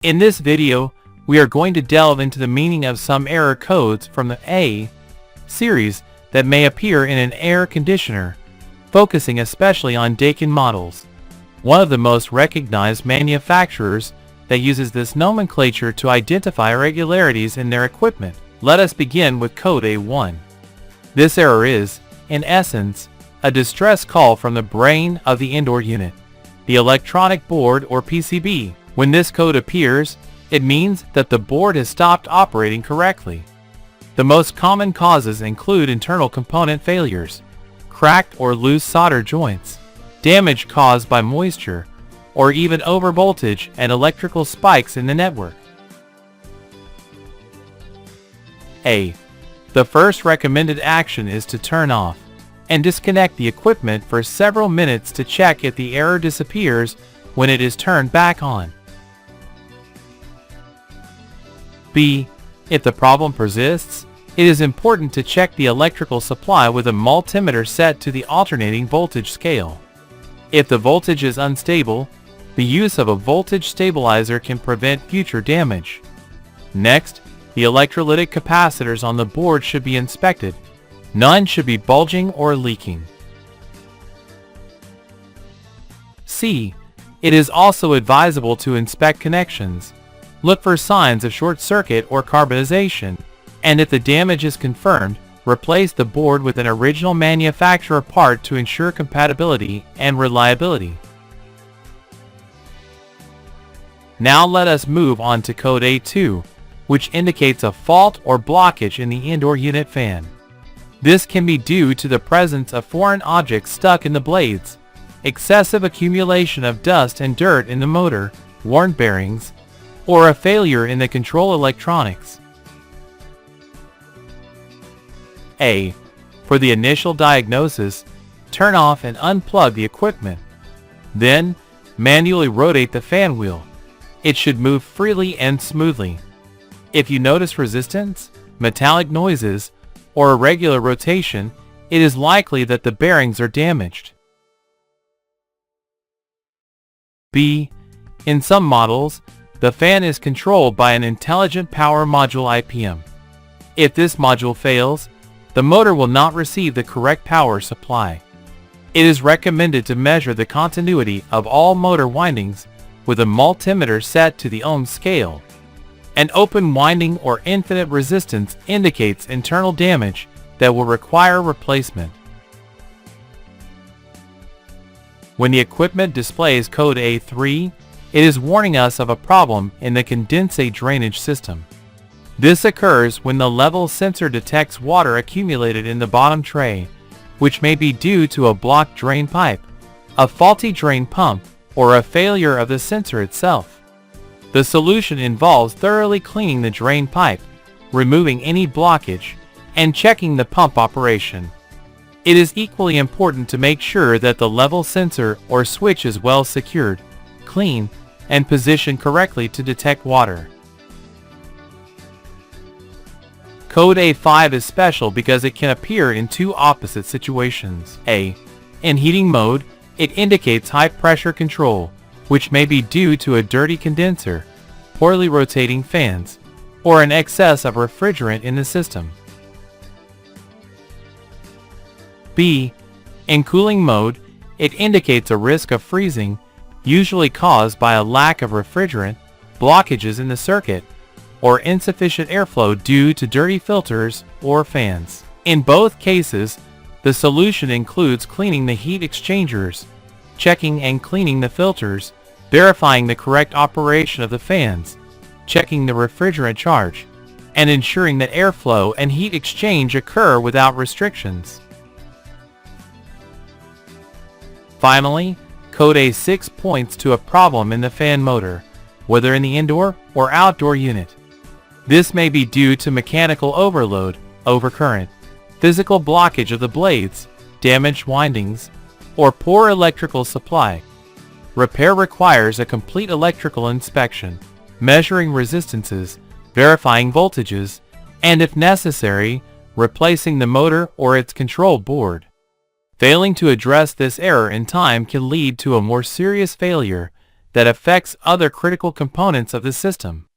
In this video, we are going to delve into the meaning of some error codes from the A series that may appear in an air conditioner, focusing especially on Daikin models. One of the most recognized manufacturers that uses this nomenclature to identify irregularities in their equipment. Let us begin with code A1. This error is, in essence, a distress call from the brain of the indoor unit, the electronic board or PCB. When this code appears, it means that the board has stopped operating correctly. The most common causes include internal component failures, cracked or loose solder joints, damage caused by moisture, or even overvoltage and electrical spikes in the network. A. The first recommended action is to turn off and disconnect the equipment for several minutes to check if the error disappears when it is turned back on. B. If the problem persists, it is important to check the electrical supply with a multimeter set to the alternating voltage scale. If the voltage is unstable, the use of a voltage stabilizer can prevent future damage. Next, the electrolytic capacitors on the board should be inspected. None should be bulging or leaking. C. It is also advisable to inspect connections. Look for signs of short circuit or carbonization, and if the damage is confirmed, replace the board with an original manufacturer part to ensure compatibility and reliability. Now let us move on to code A2, which indicates a fault or blockage in the indoor unit fan. This can be due to the presence of foreign objects stuck in the blades, excessive accumulation of dust and dirt in the motor, worn bearings, or a failure in the control electronics. A. For the initial diagnosis, turn off and unplug the equipment. Then, manually rotate the fan wheel. It should move freely and smoothly. If you notice resistance, metallic noises, or irregular rotation, it is likely that the bearings are damaged. B. In some models, the fan is controlled by an intelligent power module IPM. If this module fails, the motor will not receive the correct power supply. It is recommended to measure the continuity of all motor windings with a multimeter set to the ohm scale. An open winding or infinite resistance indicates internal damage that will require replacement. When the equipment displays code A3, it is warning us of a problem in the condensate drainage system. This occurs when the level sensor detects water accumulated in the bottom tray, which may be due to a blocked drain pipe, a faulty drain pump, or a failure of the sensor itself. The solution involves thoroughly cleaning the drain pipe, removing any blockage, and checking the pump operation. It is equally important to make sure that the level sensor or switch is well secured, clean, and positioned correctly to detect water. Code A5 is special because it can appear in two opposite situations. A. In heating mode, it indicates high pressure control, which may be due to a dirty condenser, poorly rotating fans, or an excess of refrigerant in the system. B. In cooling mode, it indicates a risk of freezing, usually caused by a lack of refrigerant, blockages in the circuit, or insufficient airflow due to dirty filters or fans. In both cases, the solution includes cleaning the heat exchangers, checking and cleaning the filters, verifying the correct operation of the fans, checking the refrigerant charge, and ensuring that airflow and heat exchange occur without restrictions. Finally, code A6 points to a problem in the fan motor, whether in the indoor or outdoor unit. This may be due to mechanical overload, overcurrent, physical blockage of the blades, damaged windings, or poor electrical supply. Repair requires a complete electrical inspection, measuring resistances, verifying voltages, and if necessary, replacing the motor or its control board. Failing to address this error in time can lead to a more serious failure, that affects other critical components of the system.